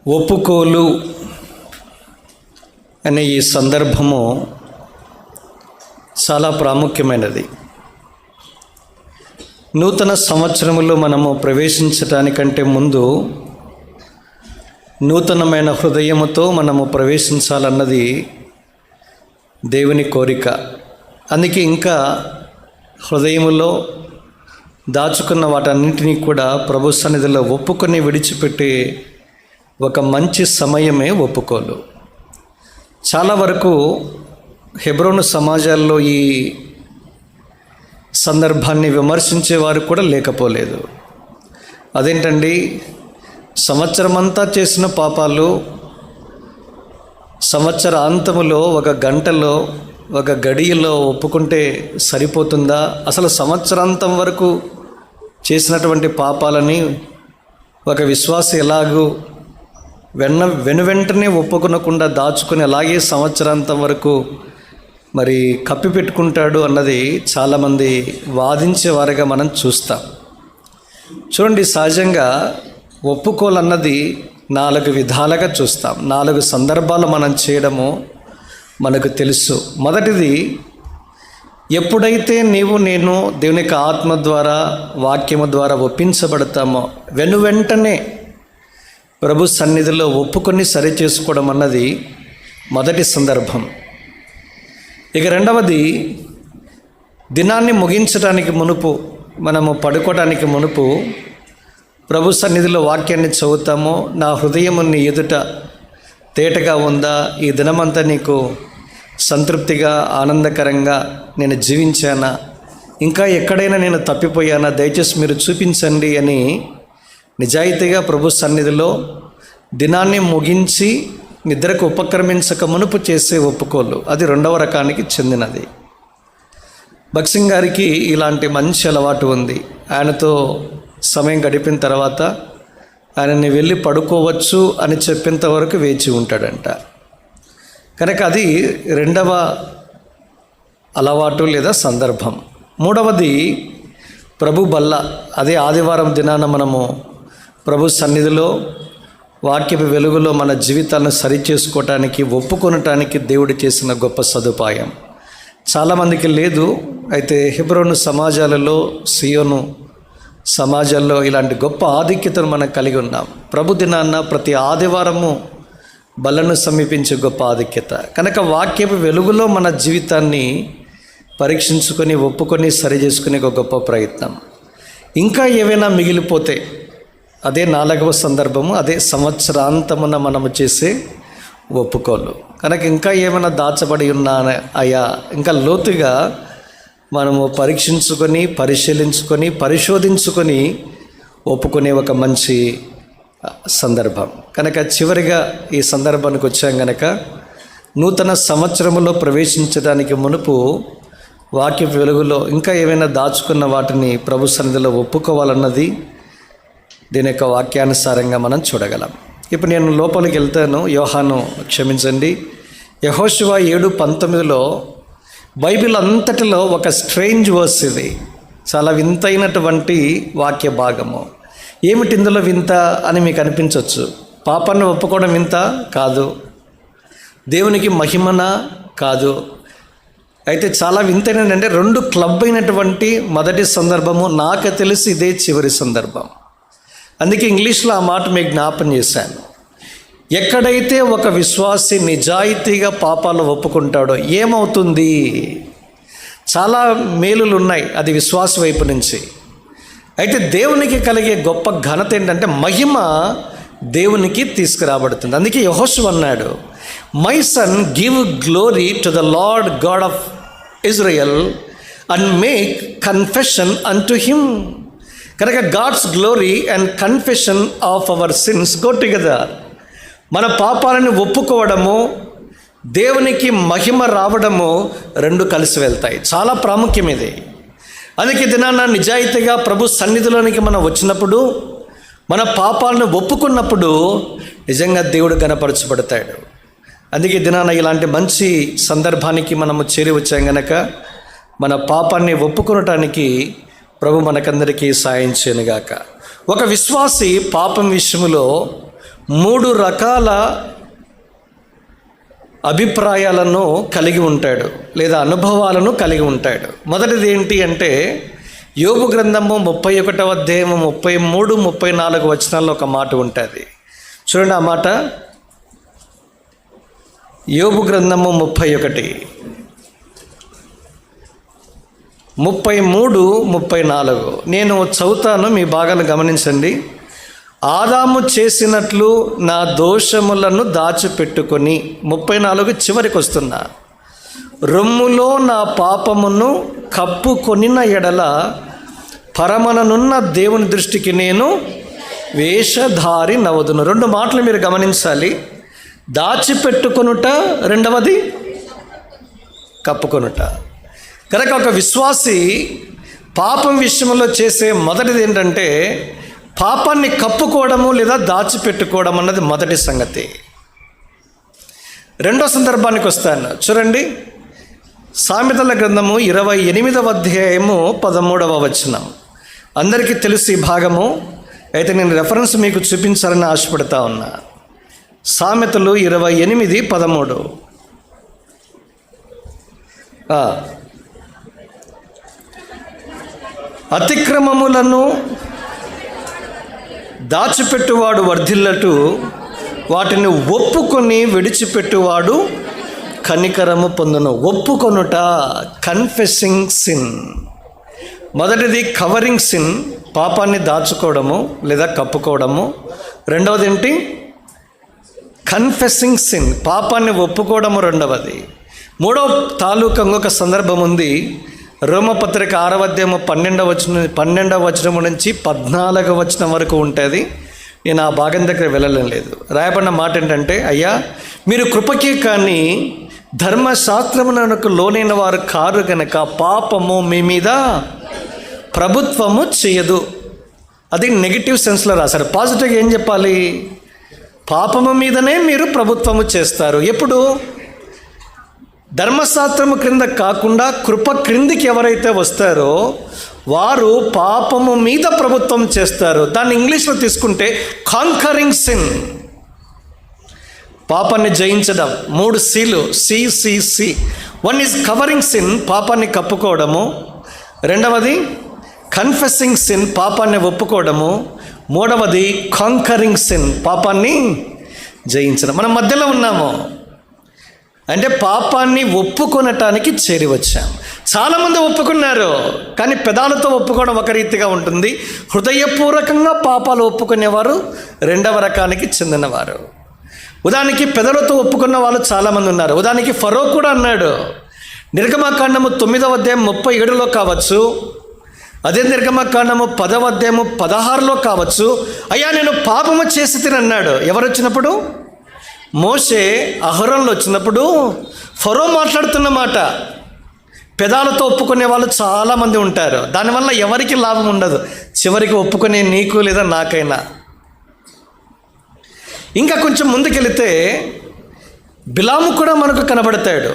ఒప్పుకోలు అనే ఈ సందర్భము చాలా ప్రాముఖ్యమైనది. నూతన సంవత్సరములో మనము ప్రవేశించటానికంటే ముందు నూతనమైన హృదయముతో మనము ప్రవేశించాలన్నది దేవుని కోరిక. అందుకే ఇంకా హృదయములో దాచుకున్న వాటన్నింటినీ కూడా ప్రభు సన్నిధిలో ఒప్పుకొని విడిచిపెట్టే ఒక మంచి సమయమే ఒప్పుకోలు. చాలా వరకు హెబ్రోను సమాజాల్లో ఈ సందర్భాన్ని విమర్శించేవారు కూడా లేకపోలేదు. అదేంటండి, సంవత్సరమంతా చేసిన పాపాలు సంవత్సరాంతములో ఒక గంటలో ఒక గడియలో ఒప్పుకుంటే సరిపోతుందా? అసలు సంవత్సరాంతం వరకు చేసినటువంటి పాపాలని ఒక విశ్వాసి ఎలాగూ వెనువెంటనే ఒప్పుకొనకుండా దాచుకుని అలాగే సంవత్సరాంతం వరకు మరి కప్పిపెట్టుకుంటాడు అన్నది చాలామంది వాదించేవారుగా మనం చూస్తాం. చూడండి, సహజంగా ఒప్పుకోలన్నది 4 విధాలుగా చూస్తాం. 4 సందర్భాలు మనం చేయడము మనకు తెలుసు. మొదటిది, ఎప్పుడైతే నేను దేవుని యొక్క ఆత్మ ద్వారా వాక్యము ద్వారా ఒప్పించబడతామో వెనువెంటనే ప్రభు సన్నిధిలో ఒప్పుకొని సరి చేసుకోవడం అన్నది మొదటి సందర్భం. ఇక రెండవది, దినాన్ని ముగించడానికి మునుపు, మనము పడుకోవడానికి మునుపు ప్రభు సన్నిధిలో వాక్యాన్ని చదువుతాము. నా హృదయము నీ ఎదుట తేటగా ఉందా? ఈ దినమంతా నీకు సంతృప్తిగా ఆనందకరంగా నేను జీవించానా? ఇంకా ఎక్కడైనా నేను తప్పిపోయానా? దయచేసి మీరు చూపించండి అని నిజాయితీగా ప్రభు సన్నిధిలో దినాన్ని ముగించి నిద్రకు ఉపక్రమించక మునుపు చేసే ఒప్పుకోలు, అది 2వ రకానికి చెందినది. భక్సింగ్ గారికి ఇలాంటి మంచి అలవాటు ఉంది. ఆయనతో సమయం గడిపిన తర్వాత ఆయనని వెళ్ళి పడుకోవచ్చు అని చెప్పేంత వరకు వేచి ఉంటాడంట. కనుక అది 2వ అలవాటు లేదా సందర్భం. 3వది, ప్రభు బల్ల. అదే ఆదివారం దినాన మనము ప్రభు సన్నిధిలో వాక్యపు వెలుగులో మన జీవితాలను సరిచేసుకోవటానికి ఒప్పుకొనటానికి దేవుడు చేసిన గొప్ప సదుపాయం. చాలామందికి లేదు. అయితే హెబ్రోను సమాజాలలో, సియోను సమాజాల్లో ఇలాంటి గొప్ప ఆధిక్యతను మనం కలిగి ఉన్నాం. ప్రభు దినాన్న ప్రతి ఆదివారము బలను సమీపించే గొప్ప ఆధిక్యత. కనుక వాక్యపు వెలుగులో మన జీవితాన్ని పరీక్షించుకొని ఒప్పుకొని సరి చేసుకునే ఒక గొప్ప ప్రయత్నం. ఇంకా ఏవైనా మిగిలిపోతే అదే 4వ సందర్భము, అదే సంవత్సరాంతమున మనము చేసే ఒప్పుకోలు. కనుక ఇంకా ఏమైనా దాచబడి ఉన్నా అయ్యా, ఇంకా లోతుగా మనము పరీక్షించుకొని పరిశీలించుకొని పరిశోధించుకొని ఒప్పుకునే ఒక మంచి సందర్భం. కనుక చివరిగా ఈ సందర్భానికి వచ్చాం. కనుక నూతన సంవత్సరములో ప్రవేశించడానికి మునుపు వాక్య వెలుగులో ఇంకా ఏమైనా దాచుకున్న వాటిని ప్రభు సన్నిధిలో ఒప్పుకోవాలన్నది దీని యొక్క వాక్యానుసారంగా మనం చూడగలం. ఇప్పుడు నేను లోపలికి వెళ్తాను. యెహోషువ 7:19 బైబిల్ అంతటిలో ఒక స్ట్రేంజ్ వర్స్ ఇది. చాలా వింతైనటువంటి వాక్య భాగము. ఏమిటి ఇందులో వింత అని మీకు అనిపించవచ్చు. పాపాన్ని ఒప్పుకోవడం వింత కాదు, దేవునికి మహిమన కాదు. అయితే చాలా వింతైనదంటే 2 క్లబ్ అయినటువంటి మొదటి సందర్భము, నాకు తెలిసి ఇదే చివరి సందర్భం. అందుకే ఇంగ్లీష్లో ఆ మాట మీకు జ్ఞాపం చేశాను. ఎక్కడైతే ఒక విశ్వాసి నిజాయితీగా పాపాలు ఒప్పుకుంటాడో ఏమవుతుంది? చాలా మేలులు ఉన్నాయి అది విశ్వాస వైపు నుంచి. అయితే దేవునికి కలిగే గొప్ప ఘనత ఏంటంటే మహిమ దేవునికి తీసుకురాబడుతుంది. అందుకే యెహోషువ అన్నాడు, my son give glory to the lord God of Israel and make confession unto him. కనుక God's glory and confession of our sins go together. మన పాపాలను ఒప్పుకోవడము, దేవునికి మహిమ రావడము 2 కలిసి వెళ్తాయి. చాలా ప్రాముఖ్యం ఇది. అందుకే దినాన నిజాయితీగా ప్రభు సన్నిధిలోనికి మనం వచ్చినప్పుడు, మన పాపాలను ఒప్పుకున్నప్పుడు నిజంగా దేవుడు గణపరచబడతాడు. అందుకే దినాన ఇలాంటి మంచి సందర్భానికి మనము చేరి వచ్చాం. గనక మన పాపాన్ని ఒప్పుకొనటానికి ప్రభు మనకందరికీ సాయం చేయనుగాక. ఒక విశ్వాసి పాపం విషయంలో 3 రకాల అభిప్రాయాలను కలిగి ఉంటాడు, లేదా అనుభవాలను కలిగి ఉంటాడు. మొదటిది ఏంటి అంటే, యోబు గ్రంథము 31వ అధ్యాయము 33, 34 వచనాల్లో ఒక మాట ఉంటుంది. చూడండి ఆ మాట. యోబు గ్రంథము 31, 33, 34 నేను చదువుతాను, మీ భాగాన్ని గమనించండి. ఆదాము చేసినట్లు నా దోషములను దాచిపెట్టుకొని, 34 చివరికి వస్తున్నా, రొమ్ములో నా పాపమును కప్పుకొనిన ఎడల పరమననున్న దేవుని దృష్టికి నేను వేషధారి నవదును. 2 మాటలు మీరు గమనించాలి. దాచిపెట్టుకొనుట, రెండవది కప్పుకొనుట. కనుక ఒక విశ్వాసి పాపం విషయంలో చేసే మొదటిది ఏంటంటే, పాపాన్ని కప్పుకోవడము లేదా దాచిపెట్టుకోవడం అన్నది మొదటి సంగతి. రెండో సందర్భానికి వస్తాను, చూడండి. సామెతల గ్రంథము 28వ అధ్యాయము 13వ వచనం. అందరికీ తెలుసు ఈ భాగము, అయితే నేను రెఫరెన్స్ మీకు చూపించాలని ఆశపడతా ఉన్నా. సామెతలు 28, 13. అతిక్రమములను దాచిపెట్టువాడు వర్ధిల్లటు, వాటిని ఒప్పుకొని విడిచిపెట్టువాడు కనికరము పొందును. ఒప్పుకొనుట, కన్ఫెసింగ్ సిన్. మొదటిది కవరింగ్ సిన్, పాపాన్ని దాచుకోవడము లేదా కప్పుకోవడము. రెండవది ఏంటి? కన్ఫెసింగ్ సిన్, పాపాన్ని ఒప్పుకోవడము రెండవది. మూడవ తాలూకా ఇంకొక సందర్భం ఉంది. రోమపత్రిక 6వ అధ్యాయము 12వ వచనం నుంచి 14వ వచనం వరకు ఉంటుంది. నేను ఆ భాగం దగ్గర వెళ్ళలేదు. రాయబడిన మాట ఏంటంటే, అయ్యా మీరు కృపకే కానీ ధర్మశాస్త్రమునకు లోనైన వారు కారు గనక పాపము మీ మీద ప్రభుత్వము చేయదు. అది నెగిటివ్ సెన్స్లో రాశారు. పాజిటివ్గా ఏం చెప్పాలి? పాపము మీదనే మీరు ప్రభుత్వము చేస్తారు. ఎప్పుడు? ధర్మశాస్త్రము క్రింద కాకుండా కృప క్రిందికి ఎవరైతే వస్తారో వారు పాపము మీద ప్రభుత్వం చేస్తారు. దాన్ని ఇంగ్లీష్లో తీసుకుంటే కాంకరింగ్ సిన్, పాపాన్ని జయించడం. 3 Cలు, సిసిసి. 1 ఈజ్ కవరింగ్ సిన్, పాపాన్ని కప్పుకోవడము. రెండవది కన్ఫెసింగ్ సిన్, పాపాన్ని ఒప్పుకోవడము. మూడవది కాంకరింగ్ సిన్, పాపాన్ని జయించడం. మనం మధ్యలో ఉన్నాము, అంటే పాపాన్ని ఒప్పుకొనటానికి చేరి వచ్చాం. చాలామంది ఒప్పుకున్నారు, కానీ పెదాలతో ఒప్పుకోవడం ఒక రీతిగా ఉంటుంది. హృదయపూర్వకంగా పాపాలు ఒప్పుకునేవారు రెండవ రకానికి చెందినవారు. ఉదాహరణకి పెదలతో ఒప్పుకున్న వాళ్ళు చాలామంది ఉన్నారు. ఉదాహరణకి ఫరో కూడా అన్నాడు. నిర్గమకాండము 9వ అధ్యాయం 37లో కావచ్చు, అదే నిర్గమకాండము 10వ అధ్యాయము 16లో కావచ్చు, అయ్యా నేను పాపము చేసి తినన్నాడు. ఎవరు వచ్చినప్పుడు? మోషే అహరోన్లో వచ్చినప్పుడు ఫరో మాట్లాడుతున్న మాట. పెదాలతో ఒప్పుకునే వాళ్ళు చాలామంది ఉంటారు. దానివల్ల ఎవరికి లాభం ఉండదు, చివరికి ఒప్పుకునే నీకు లేదా నాకైనా. ఇంకా కొంచెం ముందుకెళితే బిలాము కూడా మనకు కనబడతాడు.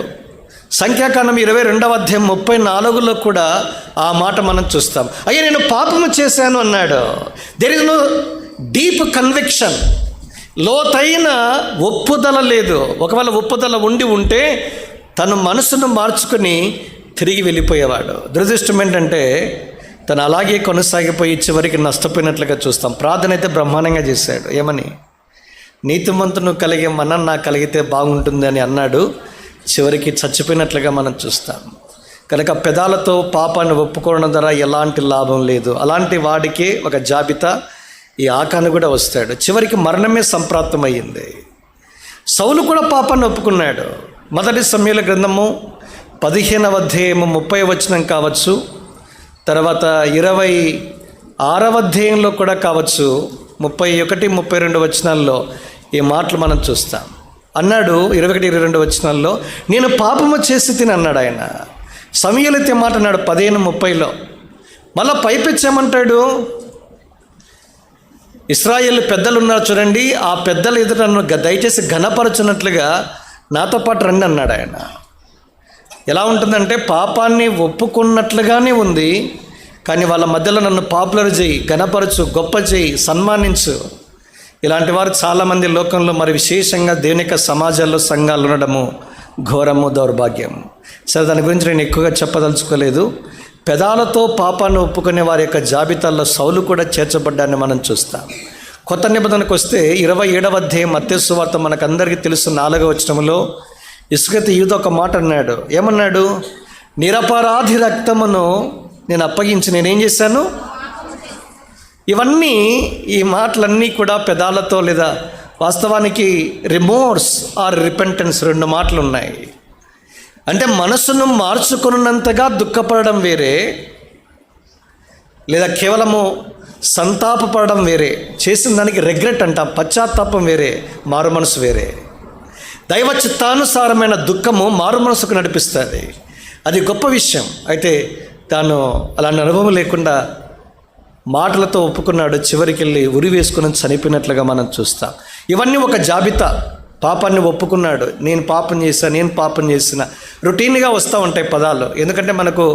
సంఖ్యాకాండం 22వ అధ్యాయం 34లో కూడా ఆ మాట మనం చూస్తాం. అయ్యా నేను పాపము చేశాను అన్నాడు. There is no deep conviction, లోతైన ఒప్పుదల లేదు. ఒకవేళ ఒప్పుదల ఉంటే తను మనసును మార్చుకుని తిరిగి వెళ్ళిపోయేవాడు. దురదృష్టం ఏంటంటే తను అలాగే కొనసాగిపోయి చివరికి నష్టపోయినట్లుగా చూస్తాం. ప్రార్థన అయితే బ్రహ్మాండంగా చేశాడు. ఏమని? నీతిమంతును కలిగే మనం నాకు కలిగితే బాగుంటుంది అని అన్నాడు. చివరికి చచ్చిపోయినట్లుగా మనం చూస్తాం. కనుక పెదాలతో పాపాన్ని ఒప్పుకోవడం ద్వారా ఎలాంటి లాభం లేదు. అలాంటి వాడికి ఒక జాబితా ఈ ఆకాను కూడా వస్తాడు. చివరికి మరణమే సంప్రాప్తమయ్యింది. సౌలు కూడా పాపాన్ని ఒప్పుకున్నాడు. మొదటి సమూయేలు గ్రంథము 15వ అధ్యాయము 30వ వచనం కావచ్చు, తర్వాత 26వ అధ్యాయంలో కూడా కావచ్చు, 31, 32 వచనాల్లో ఈ మాటలు మనం చూస్తాం. అన్నాడు 21, 22 వచనాల్లో, నేను పాపము చేసి తిని అన్నాడు ఆయన. సమూయేలు అయితే మాట అన్నాడు 15:30లో. మళ్ళీ పైపెచ్చామంటాడు, ఇశ్రాయేలు పెద్దలు ఉన్నారు చూడండి, ఆ పెద్దల ఎదుట నన్ను దయచేసి ఘనపరచున్నట్లుగా నాతో పాటు రండి అన్నాడు ఆయన. ఎలా ఉంటుందంటే పాపాన్ని ఒప్పుకున్నట్లుగానే ఉంది, కానీ వాళ్ళ మధ్యలో నన్ను పాపులర్ చేయి, ఘనపరచు, గొప్ప చేయి, సన్మానించు. ఇలాంటి వారు చాలామంది లోకంలో, మరి విశేషంగా దేవుని యొక్క సమాజాల్లో సంఘాలు ఉండడము ఘోరము, దౌర్భాగ్యం. సరే, దాని గురించి నేను ఎక్కువగా చెప్పదలుచుకోలేదు. పెదాలతో పాపాన్ని ఒప్పుకునే వారి యొక్క జాబితాల్లో సౌలు కూడా చేర్చబడ్డాన్ని మనం చూస్తాం. కొత్త నిబంధనకు వస్తే 27వ అధ్యాయం మత్తయి సువార్త మనకందరికీ తెలుసు 4వ వచనంలో ఇస్కరియోతు యూదా ఒక మాట అన్నాడు. ఏమన్నాడు? నిరపరాధి రక్తమును నేను అప్పగించి నేనేం చేశాను. ఇవన్నీ, ఈ మాటలన్నీ కూడా పెదాలతో, లేదా వాస్తవానికి రిమోర్స్ ఆర్ రిపెంటెన్స్ 2 మాటలు ఉన్నాయి. అంటే మనసును మార్చుకున్నంతగా దుఃఖపడడం వేరే, లేదా కేవలము సంతాపపడడం వేరే, చేసిన దానికి రెగ్రెట్ అంటాం, పశ్చాత్తాపం వేరే, మారు మనసు వేరే. దైవ చిత్తానుసారమైన దుఃఖము మారు మనసుకు నడిపిస్తుంది. అది గొప్ప విషయం. అయితే తాను అలాంటి అనుభవం లేకుండా మాటలతో ఒప్పుకున్నాడు, చివరికి వెళ్ళి ఉరి వేసుకుని చనిపోయినట్లుగా మనం చూస్తాం. ఇవన్నీ ఒక జాబితా. పాపాన్ని ఒప్పుకున్నాడు, నేను పాపం చేసిన రొటీన్గా వస్తూ ఉంటాయి పదాలు. ఎందుకంటే మనకు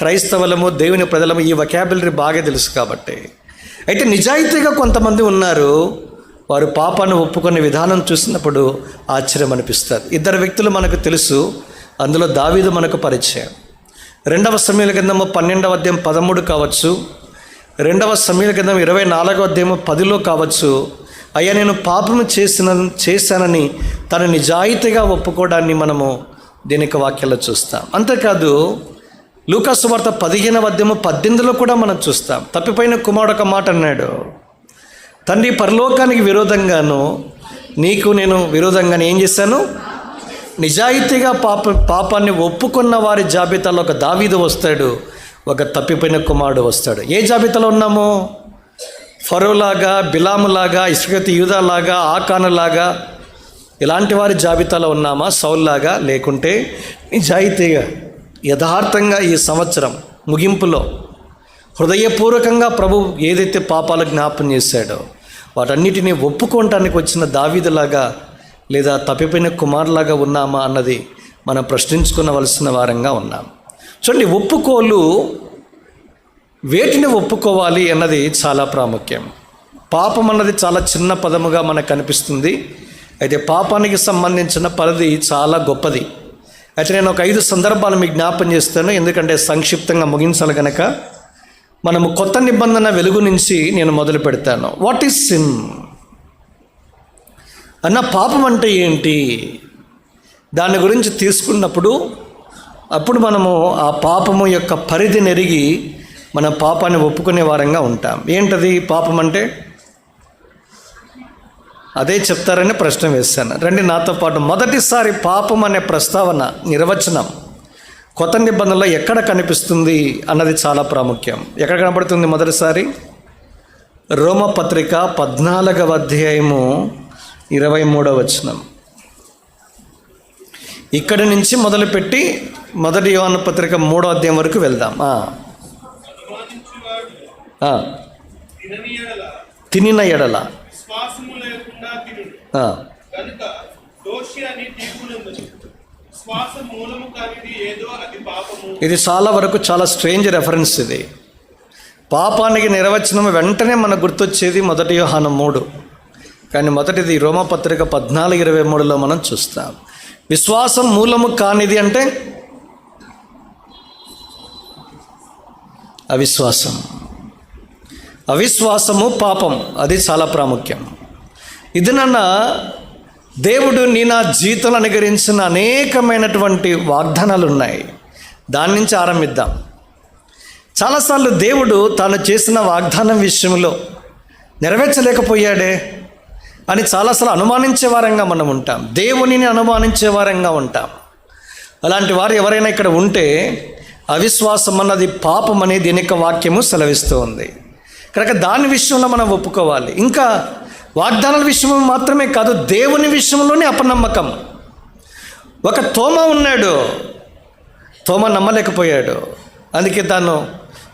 క్రైస్తవులము, దేవుని ప్రజలము ఈ వొకాబులరీ బాగా తెలుసు కాబట్టి. అయితే నిజాయితీగా కొంతమంది ఉన్నారు, వారు పాపాన్ని ఒప్పుకునే విధానం చూసినప్పుడు ఆశ్చర్యం అనిపిస్తుంది. 2 వ్యక్తులు మనకు తెలుసు, అందులో దావీదు మనకు పరిచయం. 2వ సమూయేలు గ్రంథము 12వ అధ్యాయం 13 కావచ్చు, 2వ సమూయేలు గ్రంథం 24వ అధ్యాయం 10లో కావచ్చు. అయ్యా, నేను పాపము చేశానని తన నిజాయితీగా ఒప్పుకోవడాన్ని మనము దీనికి వాక్యాల్లో చూస్తాం. అంతేకాదు లూకా సువార్త 15వ అధ్యాయం 18లో కూడా మనం చూస్తాం. తప్పిపోయిన కుమారుడు ఒక మాట అన్నాడు, తండ్రి, పరలోకానికి విరోధంగాను నీకు నేను విరోధంగాను ఏం చేశాను. నిజాయితీగా పాపాన్ని ఒప్పుకున్న వారి జాబితాలో ఒక దావీదు వస్తాడు, ఒక తప్పిపోయిన కుమారుడు వస్తాడు. ఏ జాబితాలో ఉన్నాము? ఫరోలాగా, బిలాములాగా, ఇస్కరియోతు యూదాలాగా, ఆకానులాగా ఇలాంటి వారి జాబితాలో ఉన్నామా? సౌల్లాగా? లేకుంటే నిజాయితీగా యథార్థంగా ఈ సంవత్సరం ముగింపులో హృదయపూర్వకంగా ప్రభు ఏదైతే పాపాలు జ్ఞాపం చేశాడో వాటన్నిటినీ ఒప్పుకోవటానికి వచ్చిన దావీదులాగా, లేదా తప్పిపోయిన కుమారులాగా ఉన్నామా అన్నది మనం ప్రశ్నించుకునవలసిన వారంగా ఉన్నాం. చూడండి, ఒప్పుకోలు వేటిని ఒప్పుకోవాలి అన్నది చాలా ప్రాముఖ్యం. పాపం అన్నది చాలా చిన్న పదముగా మనకు కనిపిస్తుంది. అయితే పాపానికి సంబంధించిన పరిధి చాలా గొప్పది. అయితే నేను ఒక 5 సందర్భాలు మీకు జ్ఞాపం చేస్తాను, ఎందుకంటే సంక్షిప్తంగా ముగించాలి కనుక. మనము కొత్త నిబంధన వెలుగు నుంచి నేను మొదలు పెడతాను. వాట్ ఈజ్ సిన్ అన్న, పాపం అంటే ఏంటి, దాని గురించి తీసుకున్నప్పుడు అప్పుడు మనము ఆ పాపము యొక్క పరిధిని ఎరిగి మన పాపాన్ని ఒప్పుకునే వారంగా ఉంటాం. ఏంటది పాపం అంటే? అదే చెప్తారని ప్రశ్న వేశాను. రండి నాతో పాటు. మొదటిసారి పాపం అనే ప్రస్తావన, నిర్వచనం కొత్త నిబంధనలో ఎక్కడ కనిపిస్తుంది అన్నది చాలా ప్రాముఖ్యం. ఎక్కడ కనబడుతుంది? మొదటిసారి రోమపత్రిక 14వ అధ్యాయము 23వ వచనం. ఇక్కడి నుంచి మొదలుపెట్టి 1 యోహాను పత్రిక 3వ అధ్యాయం వరకు వెళ్దాం. తినిన ఎడల ఇది చాలా వరకు చాలా స్ట్రేంజ్ రెఫరెన్స్. ఇది పాపానికి నిర్వచనం వెంటనే మనకు గుర్తొచ్చేది 1 యోహాను 3, కానీ మొదటిది రోమపత్రిక 14:23లో మనం చూస్తాం. విశ్వాసం మూలము కానిది అంటే అవిశ్వాసము పాపం. అది చాలా ప్రాముఖ్యం. ఇది దేవుడు నా జీవితంలో అనుగ్రహించిన అనేకమైనటువంటి వాగ్దానాలు ఉన్నాయి. దాని నుంచి ఆరంభిద్దాం. చాలాసార్లు దేవుడు తాను చేసిన వాగ్దానం విషయంలో నెరవేర్చలేకపోయాడే అని చాలాసార్లు అనుమానించే వారంగా మనం ఉంటాం. దేవునిని అనుమానించే వారంగా ఉంటాం. అలాంటి వారు ఎవరైనా ఇక్కడ ఉంటే అవిశ్వాసం అన్నది పాపం అనేది దీని యొక్క వాక్యము సెలవిస్తూ ఉంది కనుక దాని విషయంలో మనం ఒప్పుకోవాలి. ఇంకా వాగ్దానాల విషయంలో మాత్రమే కాదు, దేవుని విషయంలోనే అపనమ్మకం. ఒక తోమ ఉన్నాడు, తోమ నమ్మలేకపోయాడు. అందుకే తాను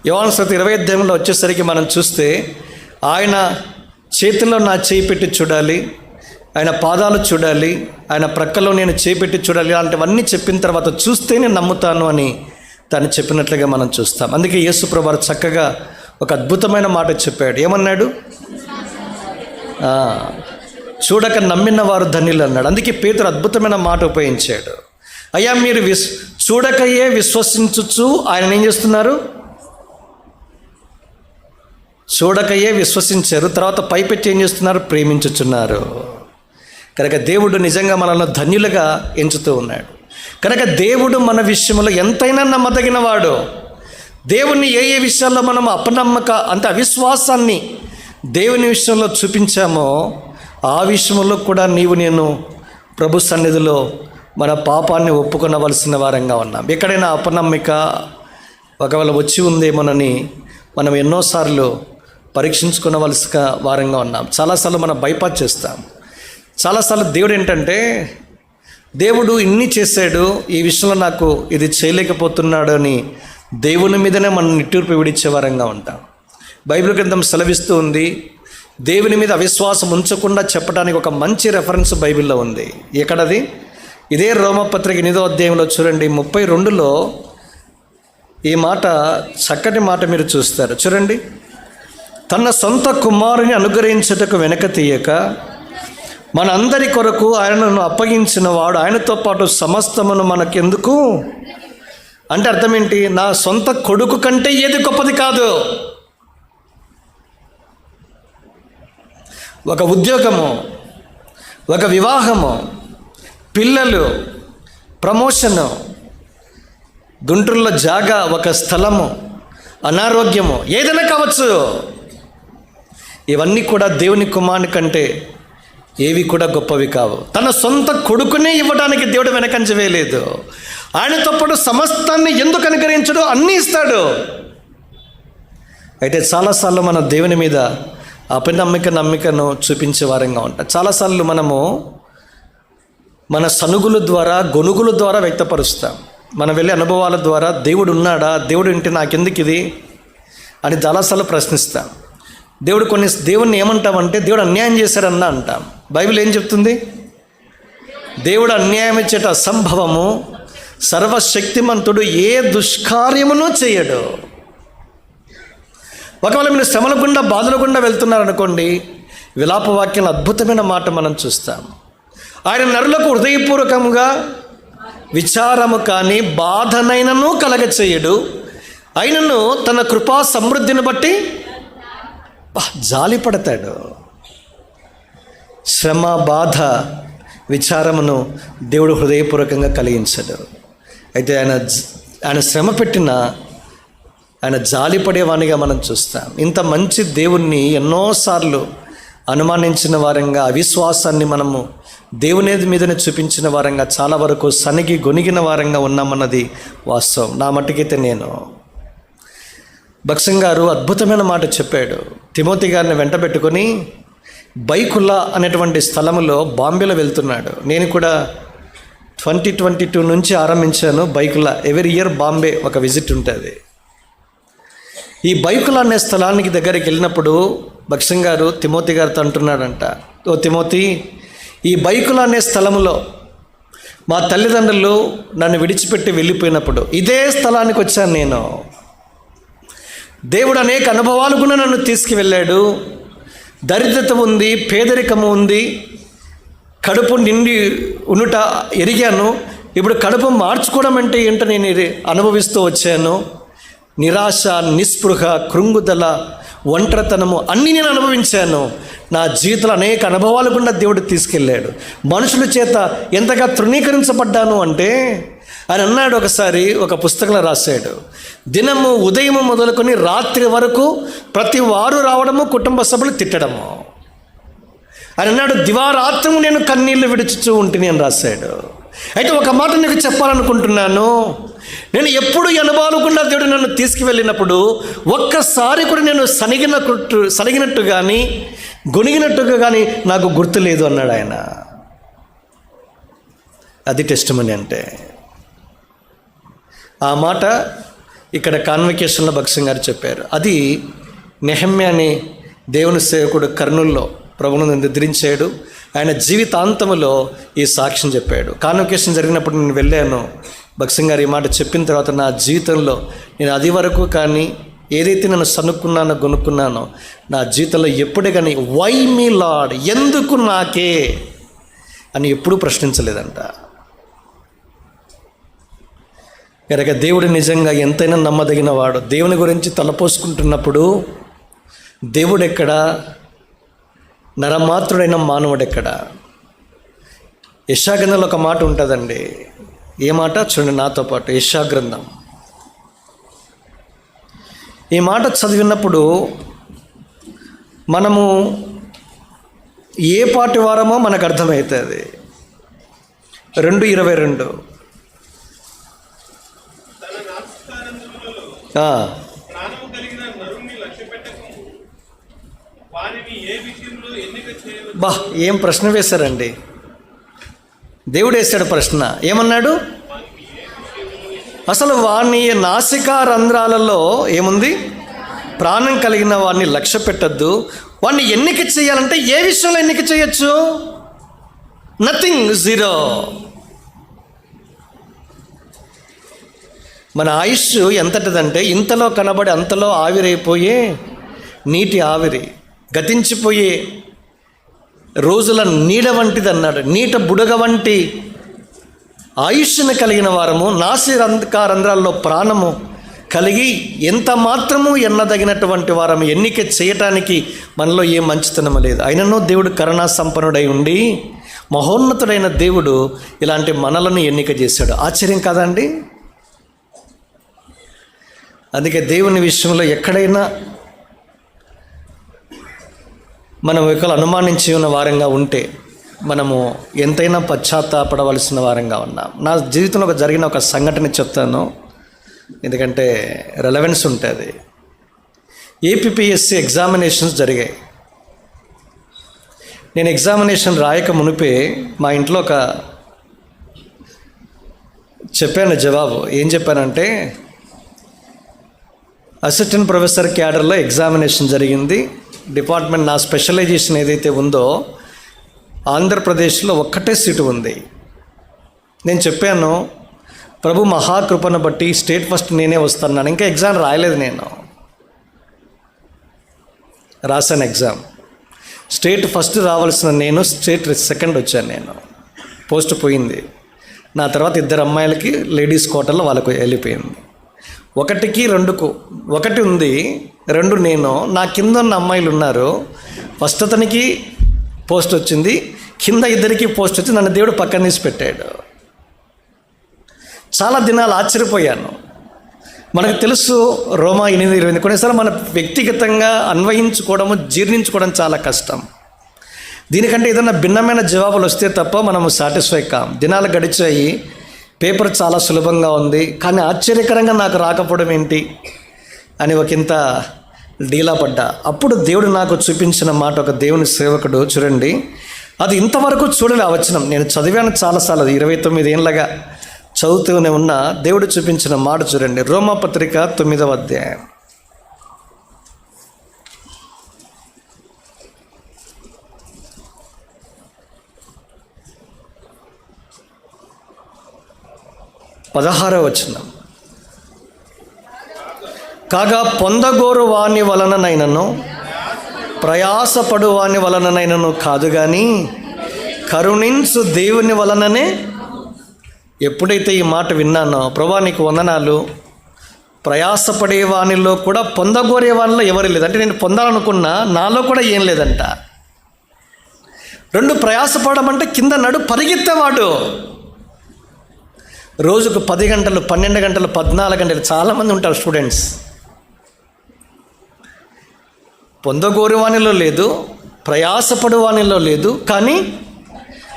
యోహాను సువార్త 20వ అధ్యాయంలో వచ్చేసరికి మనం చూస్తే ఆయన చేతిలో నా చేయి పెట్టి చూడాలి, ఆయన పాదాలు చూడాలి, ఆయన ప్రక్కలో నేను చేయి పెట్టి చూడాలి, అలాంటివన్నీ చెప్పిన తర్వాత చూస్తే నేను నమ్ముతాను అని తను చెప్పినట్లుగా మనం చూస్తాం. అందుకే యేసు ప్రభువు చక్కగా ఒక అద్భుతమైన మాట చెప్పాడు. ఏమన్నాడు? చూడక నమ్మిన వారు ధన్యులు అన్నాడు. అందుకే పేతురు అద్భుతమైన మాట ఉపయోగించాడు. అయ్యా మీరు చూడకయే విశ్వసించుచు ఆయన ఏం చేస్తున్నారు? చూడకయే విశ్వసించారు, తర్వాత పైపెట్టి ఏం చేస్తున్నారు? ప్రేమించుచున్నారు. కనుక దేవుడు నిజంగా మనల్ని ధన్యులుగా ఎంచుతూ ఉన్నాడు. కనుక దేవుడు మన విషయంలో ఎంతైనా నమ్మదగిన వాడు. దేవుణ్ణి ఏ ఏ విషయాల్లో మనం అపనమ్మక అంటే అవిశ్వాసాన్ని దేవుని విషయంలో చూపించామో ఆ విషయంలో కూడా నీవు నేను ప్రభు సన్నిధిలో మన పాపాన్ని ఒప్పుకొనవలసిన వారంగా ఉన్నాం. ఎక్కడైనా అపనమ్మిక ఒకవేళ వచ్చి ఉందేమోనని మనం ఎన్నోసార్లు పరీక్షించుకునవలసిన వారంగా ఉన్నాం. చాలాసార్లు మనం బైపాస్ చేస్తాం. చాలాసార్లు దేవుడు ఏంటంటే, దేవుడు ఇన్ని చేశాడు, ఈ విషయంలో నాకు ఇది చేయలేకపోతున్నాడు అని దేవుని మీదనే మనం నిట్టూర్పు విడిచే వారంగా ఉంటాం. బైబిల్ గ్రంథం సెలవిస్తూ ఉంది, దేవుని మీద అవిశ్వాసం ఉంచకుండా చెప్పడానికి ఒక మంచి రెఫరెన్స్ బైబిల్లో ఉంది. ఎక్కడది? ఇదే రోమపత్రిక 8వ అధ్యాయంలో చూడండి, 32లో ఈ మాట, చక్కటి మాట మీరు చూస్తారు. చూడండి, తన సొంత కుమారుని అనుగ్రహించుటకు వెనక తీయక మన అందరి కొరకు ఆయనను అప్పగించిన వాడు ఆయనతో పాటు సమస్తమును మనకెందుకు అంటే అర్థం ఏంటి? నా సొంత కొడుకు కంటే ఏది గొప్పది కాదు. ఒక ఉద్యోగము, ఒక వివాహము, పిల్లలు, ప్రమోషను, గుంటూరులో జాగా, ఒక స్థలము, అనారోగ్యము, ఏదైనా కావచ్చు. ఇవన్నీ కూడా దేవుని కుమారుని కంటే ఏవి కూడా గొప్పవి కావు. తన సొంత కొడుకునే ఇవ్వడానికి దేవుడు వెనకంజ వేయలేదు. ఆయనతో పాటు సమస్తాన్ని ఎందుకు అనుగ్రహించడో అన్నీ ఇస్తాడు. అయితే చాలాసార్లు మనం దేవుని మీద నమ్మికను చూపించే వారంగా ఉంటాం. చాలాసార్లు మనము మన సనుగుల ద్వారా, గొనుగుల ద్వారా వ్యక్తపరుస్తాం. మనం వెళ్ళే అనుభవాల ద్వారా దేవుడు ఉన్నాడా, దేవుడు ఉంటే నాకెందుకు ఇది అని చాలాసార్లు ప్రశ్నిస్తాం. దేవుడిని ఏమంటామంటే దేవుడు అన్యాయం చేశాడన్నా అంటాం. బైబిల్ ఏం చెప్తుంది? దేవుడు అన్యాయం ఇచ్చేట అసంభవము, సర్వశక్తిమంతుడు ఏ దుష్కార్యమును చేయడు. ఒకవేళ మీరు శ్రమల గుండా, బాధల గుండా వెళ్తున్నారనుకోండి, విలాపవాక్యం అద్భుతమైన మాట మనం చూస్తాం. ఆయన నరులకు హృదయపూర్వకంగా విచారము కానీ బాధనైనను కలగచేయడు, అయినను తన కృపా సమృద్ధిని బట్టి జాలి పడతాడు. శ్రమ, బాధ, విచారమును దేవుడు హృదయపూర్వకంగా కలిగించడు. అయితే ఆయన శ్రమ పెట్టిన ఆయన జాలిపడేవానిగా మనం చూస్తాం. ఇంత మంచి దేవుణ్ణి ఎన్నోసార్లు అనుమానించిన వారంగా, అవిశ్వాసాన్ని మనము దేవుని మీదనే చూపించిన వారంగా, చాలా వరకు సనిగి గొనిగిన వారంగా ఉన్నామన్నది వాస్తవం. నా మట్టుకైతే నేను భక్సింగ్ గారు అద్భుతమైన మాట చెప్పాడు. తిమోతి గారిని వెంట పెట్టుకొని బైకుల్లా అనేటువంటి స్థలంలో బాంబేలో వెళ్తున్నాడు. నేను కూడా 2022 నుంచి ఆరంభించాను బైకుల్లా. ఎవ్రీ ఇయర్ బాంబే ఒక విజిట్ ఉంటుంది. ఈ బైకుల్లా అనే స్థలానికి దగ్గరికి వెళ్ళినప్పుడు భక్సింగ్ గారు తిమోతి గారితో అంటున్నాడంట, ఓ తిమోతి, ఈ బైకుల్లా అనే స్థలంలో మా తల్లిదండ్రులు నన్ను విడిచిపెట్టి వెళ్ళిపోయినప్పుడు ఇదే స్థలానికి వచ్చాను నేను. దేవుడు అనేక అనుభవాలు కూడా నన్ను తీసుకువెళ్ళాడు. దరిద్రత ఉంది, పేదరికము ఉంది, కడుపు నిండి ఉనుట ఎరిగాను. ఇప్పుడు కడుపు మార్చుకోవడం అంటే ఏంటో నేను అనుభవిస్తూ వచ్చాను. నిరాశ, నిస్పృహ, కృంగుదల, ఒంటరితనము అన్నీ నేను అనుభవించాను. నా జీవితంలో అనేక అనుభవాలు కూడా దేవుడు తీసుకెళ్ళాడు. మనుషుల చేత ఎంతగా తృణీకరించబడ్డాను అంటే ఆయన అన్నాడు, ఒకసారి ఒక పుస్తకంలో రాశాడు, దినము ఉదయము మొదలుకొని రాత్రి వరకు ప్రతి వారు రావడము, కుటుంబ సభ్యులు తిట్టడము. ఆయన అన్నాడు, దివారాత్రము నేను కన్నీళ్లు విడుచుతూ ఉంటుంది అని రాశాడు. అయితే ఒక మాట నీకు చెప్పాలనుకుంటున్నాను, నేను ఎప్పుడు ఈ అనుభవాలు గుండా దేవుడు నన్ను తీసుకువెళ్ళినప్పుడు ఒక్కసారి కూడా నేను సనిగినట్టు కానీ గొనిగినట్టుగా కానీ నాకు గుర్తులేదు అన్నాడు ఆయన. అది టెస్టిమనీ అంటే. ఆ మాట ఇక్కడ కాన్వకేషన్లో భక్సింగ్ గారు చెప్పారు. అది నెహమ్యా అనే దేవుని సేవకుడు కర్నూల్లో ప్రభువును నిద్రించాడు. ఆయన జీవితాంతములో ఈ సాక్ష్యం చెప్పాడు. కాన్వకేషన్ జరిగినప్పుడు నేను వెళ్ళాను. భక్సింగ్ గారు ఈ మాట చెప్పిన తర్వాత నా జీవితంలో నేను అది వరకు కానీ ఏదైతే నేను సనుక్కున్నానో కొనుక్కున్నానో నా జీవితంలో ఎప్పుడే కానీ వై మీ లార్డ్, ఎందుకు నాకే అని ఎప్పుడూ ప్రశ్నించలేదంట. కనుక దేవుడు నిజంగా ఎంతైనా నమ్మదగిన వాడు. దేవుని గురించి తలపోసుకుంటున్నప్పుడు దేవుడెక్కడ, నరమాత్రుడైన మానవుడెక్కడ? యెషయా గ్రంథంలో ఒక మాట ఉంటుందండి. ఏ మాట చూడండి నాతో పాటు. యెషయా గ్రంథం. ఈ మాట చదివినప్పుడు మనము ఏ పాటి వారమో మనకు అర్థమవుతుంది. 2:22. బా, ఏం ప్రశ్న వేశారండి. దేవుడు వేశాడు ప్రశ్న. ఏమన్నాడు? అసలు వాణ్ణి నాసికా రంధ్రాలలో ఏముంది? ప్రాణం కలిగిన వాడిని లక్ష్య పెట్టద్దు. వాడిని ఎన్నిక చేయాలంటే ఏ విషయంలో ఎన్నిక చేయొచ్చు? Nothing, zero. మన ఆయుష్ ఎంతటిదంటే ఇంతలో కనబడి అంతలో ఆవిరైపోయే నీటి ఆవిరి, గతించిపోయే రోజుల నీడ వంటిది అన్నాడు. నీట బుడగ వంటి ఆయుష్ను కలిగిన వారము, నాసికా రంధ్రాల్లో ప్రాణము కలిగి ఎంత మాత్రము ఎన్నదగినటువంటి వారము ఎన్నిక చేయటానికి మనలో ఏ మంచితనం లేదు. అయినను దేవుడు కరుణా సంపన్నుడై ఉండి మహోన్నతుడైన దేవుడు ఇలాంటి మనలను ఎన్నిక చేశాడు. ఆశ్చర్యం కాదండి? అందుకే దేవుని విషయంలో ఎక్కడైనా మనం ఒకరు అనుమానించి ఉన్న వారంగా ఉంటే మనము ఎంతైనా పశ్చాత్తాపడవలసిన వారంగా ఉన్నాం. నా జీవితంలో జరిగిన ఒక సంఘటన చెప్తాను, ఎందుకంటే రెలవెన్స్ ఉంటుంది. ఏపీపీఎస్సీ ఎగ్జామినేషన్స్ జరిగాయి. నేను ఎగ్జామినేషన్ రాయక మునిపే మా ఇంట్లో ఒక చెప్పాను జవాబు. ఏం చెప్పానంటే, అసిస్టెంట్ ప్రొఫెసర్ క్యాడర్లో ఎగ్జామినేషన్ జరిగింది. డిపార్ట్మెంట్ నా స్పెషలైజేషన్ ఏదైతే ఉందో ఆంధ్రప్రదేశ్లో ఒక్కటే సీటు ఉంది. నేను చెప్పాను, ప్రభు మహాకృపను బట్టి స్టేట్ ఫస్ట్ నేనే వస్తున్నాను. ఇంకా ఎగ్జామ్ రాయలేదు, నేను రాశాను ఎగ్జామ్. స్టేట్ ఫస్ట్ రావాల్సిన నేను స్టేట్ సెకండ్ వచ్చాను. నేను పోస్ట్ పోయింది. నా తర్వాత 2 అమ్మాయిలకి లేడీస్ కోటాలో వాళ్ళకు వెళ్ళిపోయింది. 1కి 2కు 1 ఉంది, 2 నేను. నా కింద ఉన్న అమ్మాయిలు ఉన్నారు. ఫస్ట్ అతనికి పోస్ట్ వచ్చింది, కింద 2కి పోస్ట్ వచ్చి నన్ను దేవుడు పక్కన తీసి పెట్టాడు. చాలా దినాలు ఆశ్చర్యపోయాను. మనకు తెలుసు రోమా 8:20 కొన్నిసార్లు మన వ్యక్తిగతంగా అన్వయించుకోవడము, జీర్ణించుకోవడం చాలా కష్టం. దీనికంటే ఏదైనా భిన్నమైన జవాబులు వస్తే తప్ప మనము సాటిస్ఫై కాం. దినాలు గడిచాయి, పేపర్ చాలా సులభంగా ఉంది, కానీ ఆశ్చర్యకరంగా నాకు రాకపోవడం ఏంటి అని ఒకంత డీలా పడ్డా. అప్పుడు దేవుడు నాకు చూపించిన మాట, ఒక దేవుని సేవకుడు చూడండి, అది ఇంతవరకు చూడలే ఆ వచనం. నేను చదివాను చాలాసార్లు, 29 ఏళ్ళగా చదువుతూనే ఉన్న దేవుడు చూపించిన మాట చూడండి. రోమాపత్రిక 9వ అధ్యాయం. పదహారవ వచనం. కాగా పొందగోరు వాని వలననైనను ప్రయాసపడు వాని వలననైనను కాదు, కానీ కరుణించు దేవుని వలననే. ఎప్పుడైతే ఈ మాట విన్నానో, ప్రభా నీకు వందనాలు, ప్రయాసపడే వానిలో కూడా పొందగోరే వానిలో ఎవరు లేదు. అంటే నేను పొందాలనుకున్నా నాలో కూడా ఏం లేదంట. 2 ప్రయాసపడడం అంటే కింద నడు పరిగెత్తేవాడు. రోజుకు 10 గంటలు, 12 గంటలు, 14 గంటలు చాలామంది ఉంటారు స్టూడెంట్స్. పొందగోరు వానిలో లేదు, ప్రయాసపడు వానిలో లేదు, కానీ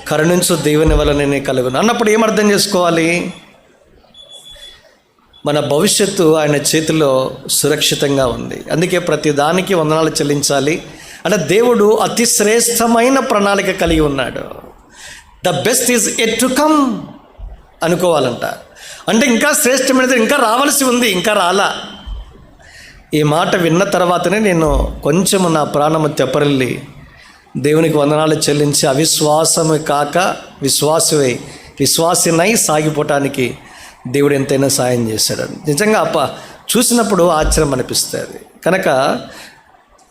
కరుణించు దేవుని వలననే కలుగును అన్నప్పుడు ఏమర్థం చేసుకోవాలి? మన భవిష్యత్తు ఆయన చేతిలో సురక్షితంగా ఉంది. అందుకే ప్రతి దానికి వందనాలు చెల్లించాలి. అంటే దేవుడు అతి శ్రేష్టమైన ప్రణాళిక కలిగి ఉన్నాడు. The best is yet to come అనుకోవాలంట. అంటే ఇంకా శ్రేష్టమైనది ఇంకా రావాల్సి ఉంది, ఇంకా రాలా. ఈ మాట విన్న తర్వాతనే నేను కొంచెము నా ప్రాణము తెప్పరిల్లి దేవునికి వందనాలు చెల్లించి అవిశ్వాసము కాక విశ్వాసినై సాగిపోవటానికి దేవుడు ఎంతైనా సాయం చేశాడు. నిజంగా చూసినప్పుడు ఆశ్చర్యం అనిపిస్తుంది. కనుక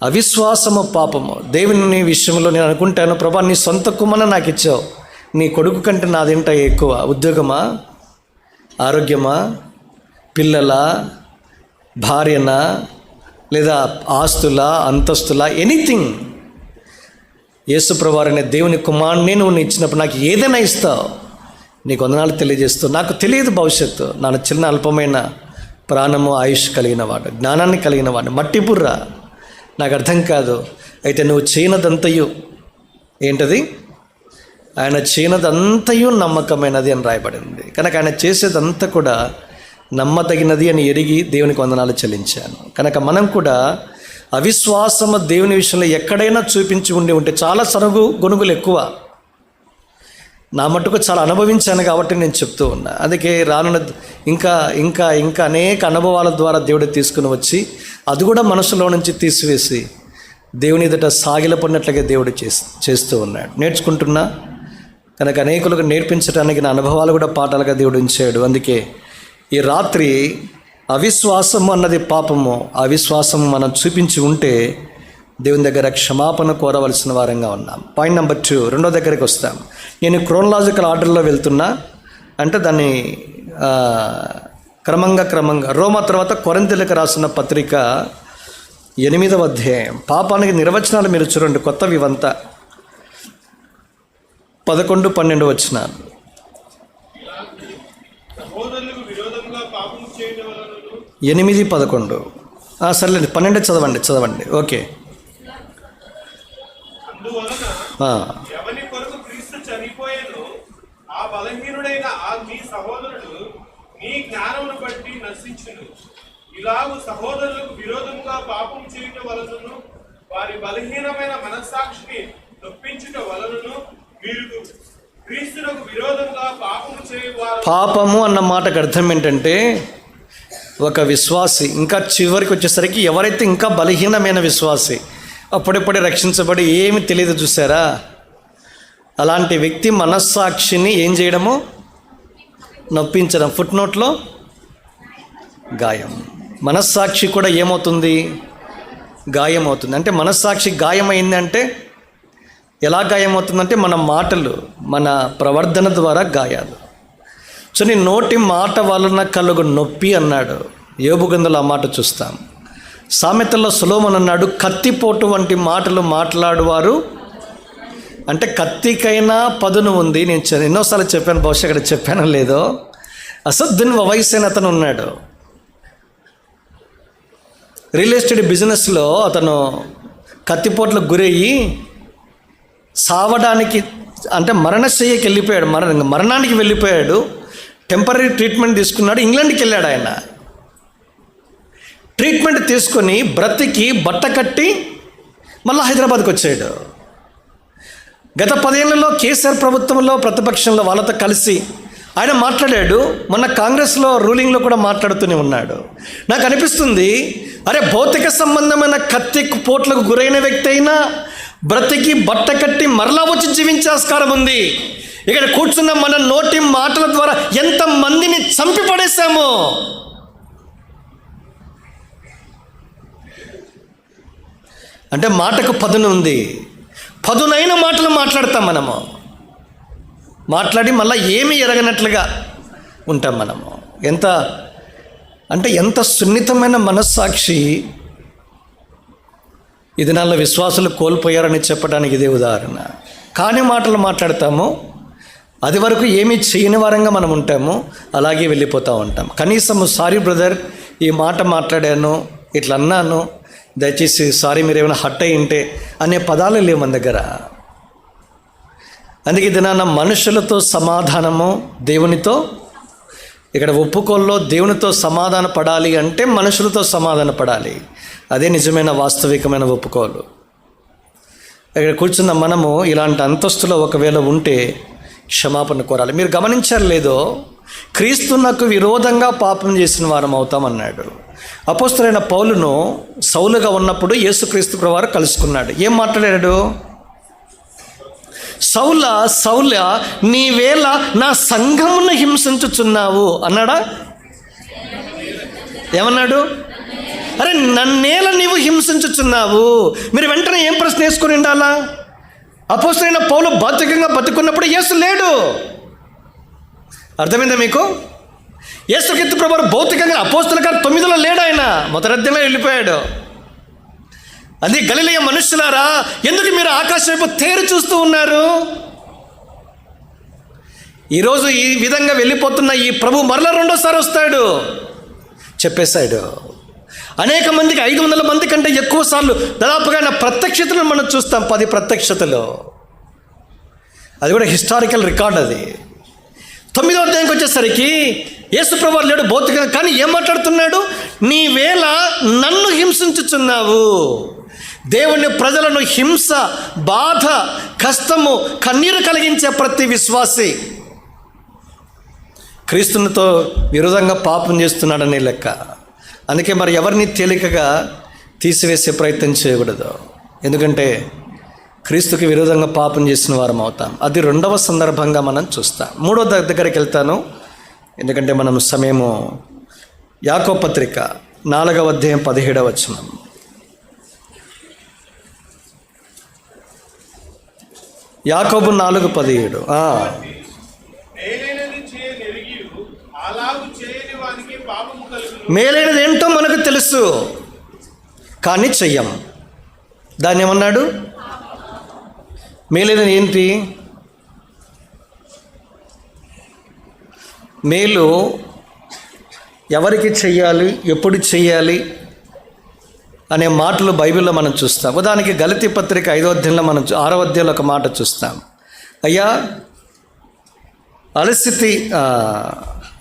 అవిశ్వాసము పాపము. దేవుని విషయంలో నేను అనుకుంటాను, ప్రభా నీ సొంత కుమ్మను నాకు ఇచ్చావు, నీ కొడుకు కంటే నాదేంట ఎక్కువ? ఉద్యోగమా, ఆరోగ్యమా, పిల్లల, భార్యనా, లేదా ఆస్తులా, అంతస్తులా, ఎనీథింగ్. యేసుప్రభువు అనే దేవుని కుమారుని నువ్వు ఇచ్చినప్పుడు నాకు ఏదైనా ఇస్తావు, నీకు వందనాలు తెలియజేస్తూ. నాకు తెలియదు భవిష్యత్తు, నా చిన్న అల్పమైన ప్రాణము, ఆయుష్ కలిగిన వాడు, జ్ఞానాన్ని కలిగిన వాడు, మట్టి బుర్ర, నాకు అర్థం కాదు. అయితే నువ్వు చేయనదంతయు ఏంటది? ఆయన చేయనదంతయు నమ్మకమైనది అని రాయబడింది. కనుక ఆయన చేసేదంతా కూడా నమ్మదగినది అని ఎరిగి దేవునికి వందనాలు చెల్లించాను. కనుక మనం కూడా అవిశ్వాసము దేవుని విషయంలో ఎక్కడైనా చూపించి ఉంటే చాలా సరుగు గొనుగులు ఎక్కువ. నా మట్టుకు చాలా అనుభవించాను కాబట్టి నేను చెప్తూ ఉన్నా. అందుకే రానున్న ఇంకా ఇంకా ఇంకా అనేక అనుభవాల ద్వారా దేవుడు తీసుకుని వచ్చి అది కూడా మనసులో నుంచి తీసివేసి దేవుని ఎదుట సాగిలపడినట్లుగా దేవుడు చేస్తూ ఉన్నాడు. నేర్చుకుంటున్నా కనుక అనేకులకు నేర్పించడానికి నా అనుభవాలు కూడా పాఠాలుగా దేవుడు ఉంచాడు. అందుకే ఈ రాత్రి అవిశ్వాసము అన్నది పాపము, అవిశ్వాసము మనం చూపించి ఉంటే దేవుని దగ్గర క్షమాపణ కోరవలసిన వారంగా ఉన్నాం. పాయింట్ నెంబర్ 2, రెండో దగ్గరికి వస్తాం. నేను క్రోనలాజికల్ ఆర్డర్లో వెళ్తున్నా, అంటే దాన్ని క్రమంగా రోమా తర్వాత కొరింథీయులకు రాసిన పత్రిక 8వ అధ్యాయం. పాపానికి నిర్వచనాలు మీరు చూడండి, కొత్తవి ఇవంతా. 11, 12 వచనాలు. సహోదరులకు 8, 11. సర్లేండి, 12 చదవండి. ఓకే. అందువలన ఎవని కొరకు క్రీస్తు చనిపోయాను, ఆ బలహీనుడైన మీ సహోదరుడు నీ జ్ఞానమును బట్టి నశించును. ఇలాగు సహోదరులకు విరోధముగా పాపం చేయుట వలనను వారి బలహీనమైన మనస్సాక్షిని నొప్పించుట వలనను మీరు క్రీస్తునకు విరోధంగా పాపము చేయువారు. పాపము అన్న మాటకు అర్థం ఏంటంటే, ఒక విశ్వాసి ఇంకా చివరికి వచ్చేసరికి ఎవరైతే ఇంకా బలహీనమైన విశ్వాసి, అప్పుడప్పుడే రక్షించబడి ఏమి తెలియదు చూసారా, అలాంటి వ్యక్తి మనస్సాక్షిని ఏం చేయడము? నొప్పించడం. ఫుట్ నోట్లో గాయం. మనస్సాక్షి కూడా ఏమవుతుంది? గాయం అవుతుంది. అంటే మనస్సాక్షి గాయమైందంటే ఎలా గాయమవుతుందంటే మన మాటలు, మన ప్రవర్తన ద్వారా గాయాలు. సో నీ నోటి మాట వలన కలుగు నొప్పి అన్నాడు. యోబు గ్రంథంలో ఆ మాట చూస్తాం. సామెతల్లో సొలొమోను అన్నాడు, కత్తిపోటు వంటి మాటలు మాట్లాడువారు, అంటే కత్తికైనా పదును ఉంది. నేను ఎన్నోసార్లు చెప్పాను, బహుశా ఇక్కడ చెప్పానో లేదో. అసదుద్దీన్ ఓవైసీ అని అతను ఉన్నాడు. రియల్ ఎస్టేట్ బిజినెస్లో అతను కత్తిపోట్లకు గురయ్యి సావడానికి, అంటే మరణశయ్యకి వెళ్ళిపోయాడు, మరణానికి వెళ్ళిపోయాడు. టెంపరీ ట్రీట్మెంట్ తీసుకున్నాడు. ఇంగ్లాండ్కి వెళ్ళాడు. ఆయన ట్రీట్మెంట్ తీసుకొని బ్రతికి బట్ట కట్టి మళ్ళీ హైదరాబాద్కి వచ్చాడు. గత 10 ఏళ్లలో కేసీఆర్ ప్రభుత్వంలో ప్రతిపక్షంలో వాళ్ళతో కలిసి ఆయన మాట్లాడాడు. మొన్న కాంగ్రెస్లో రూలింగ్లో కూడా మాట్లాడుతూనే ఉన్నాడు. నాకు అనిపిస్తుంది, అరే భౌతిక సంబంధమైన కత్తి పోట్లకు గురైన వ్యక్తి అయినా బ్రతికి బట్ట కట్టి మరలా వచ్చి జీవించే ఆస్కారం ఉంది. ఇక్కడ కూర్చున్న మన నోటి మాటల ద్వారా ఎంతమందిని చంపి పడేశామో. అంటే మాటకు పదును ఉంది. పదునైన మాటలు మాట్లాడతాం మనము. మాట్లాడి మళ్ళీ ఏమి ఎరగనట్లుగా ఉంటాం మనము. ఎంత సున్నితమైన మనస్సాక్షి ఈ దినాల్లో విశ్వాసులు కోల్పోయారని చెప్పడానికి ఇదే ఉదాహరణ. కాని మాటలు మాట్లాడతాము, అది వరకు ఏమీ చేయని వారంగా మనం ఉంటాము, అలాగే వెళ్ళిపోతూ ఉంటాం. కనీసం సారీ బ్రదర్, ఈ మాట మాట్లాడాను, ఇట్లా అన్నాను, దయచేసి సారీ మీరు ఏమైనా హట్ అయి ఉంటే అనే పదాలు లేవు మన దగ్గర. అందుకే దినాన మనుషులతో సమాధానము, దేవునితో, ఇక్కడ ఒప్పుకోల్లో దేవునితో సమాధాన పడాలి అంటే మనుషులతో సమాధాన పడాలి. అదే నిజమైన వాస్తవికమైన ఒప్పుకోలు. ఇక్కడ కూర్చున్న మనము ఇలాంటి అంతస్తులో ఒకవేళ ఉంటే క్షమాపణ కోరాలి. మీరు గమనించారు లేదో, క్రీస్తునకు విరోధంగా పాపం చేసిన వారం అవుతామన్నాడు. అపోస్తలుడైన పౌలును సౌలుగా ఉన్నప్పుడు యేసుక్రీస్తు ప్రభువారు కలుసుకున్నాడు. ఏం మాట్లాడాడు? సౌల నీవేళ నా సంఘమును హింసించుచున్నావు అన్నాడా? ఏమన్నాడు? అరే నన్నేల నీవు హింసించుచున్నావు. మీరు వెంటనే ఏం ప్రశ్న వేసుకుని ఉండాలా? అపోస్తలుడైన పౌలు భౌతికంగా బతుకున్నప్పుడు యేసు లేడు. అర్థమైందా మీకు? యేసుక్రీస్తు ప్రభువు భౌతికంగా అపోస్తల గారు 9లో లేడు. ఆయన మొదటి అధ్యాయంలో వెళ్ళిపోయాడు. అది గలిలయ మనుషులారా, ఎందుకు మీరు ఆకాశం వైపు తేరు చూస్తూ ఉన్నారు? ఈరోజు ఈ విధంగా వెళ్ళిపోతున్న ఈ ప్రభు మరలా రెండోసారి వస్తాడు చెప్పేశాడు. అనేక మందికి 500 మంది కంటే ఎక్కువ సార్లు దాదాపుగా ఆయన ప్రత్యక్షతలను మనం చూస్తాం. 10 ప్రత్యక్షతలు. అది కూడా హిస్టారికల్ రికార్డ్. అది 9వ అధ్యాయంకి వచ్చేసరికి యేసు ప్రభువు లేడు భౌతికంగా, కానీ ఏం మాట్లాడుతున్నాడు? నీవేళ నన్ను హింసించుచున్నావు. దేవుని ప్రజలను హింస, బాధ, కష్టము, కన్నీరు కలిగించే ప్రతి విశ్వాసి క్రీస్తునితో విరోధంగా పాపం చేస్తున్నాడనే లెక్క. అందుకే మరి ఎవరిని తేలికగా తీసివేసే ప్రయత్నం చేయకూడదు. ఎందుకంటే క్రీస్తుకి విరోధంగా పాపం చేసిన వారం అవుతాం. అది 2వ సందర్భంగా మనం చూస్తాం. 3వ దగ్గరికి వెళ్తాను, ఎందుకంటే మనం సమయము. యాకోబు పత్రిక 4వ అధ్యాయం 17వ వచనం. యాకోబు 4:17. మేలైనది ఏంటో మనకు తెలుసు, కానీ చెయ్యం. దాన్ని ఏమన్నాడు? మేలైనది ఏంటి? మేలు ఎవరికి చెయ్యాలి, ఎప్పుడు చెయ్యాలి అనే మాటలు బైబిల్లో మనం చూస్తాం. ఉదాహరణకి గలతీ పత్రిక 5వ అధ్యాయంలో మనం 6వ అధ్యాయంలో ఒక మాట చూస్తాం. అయ్యా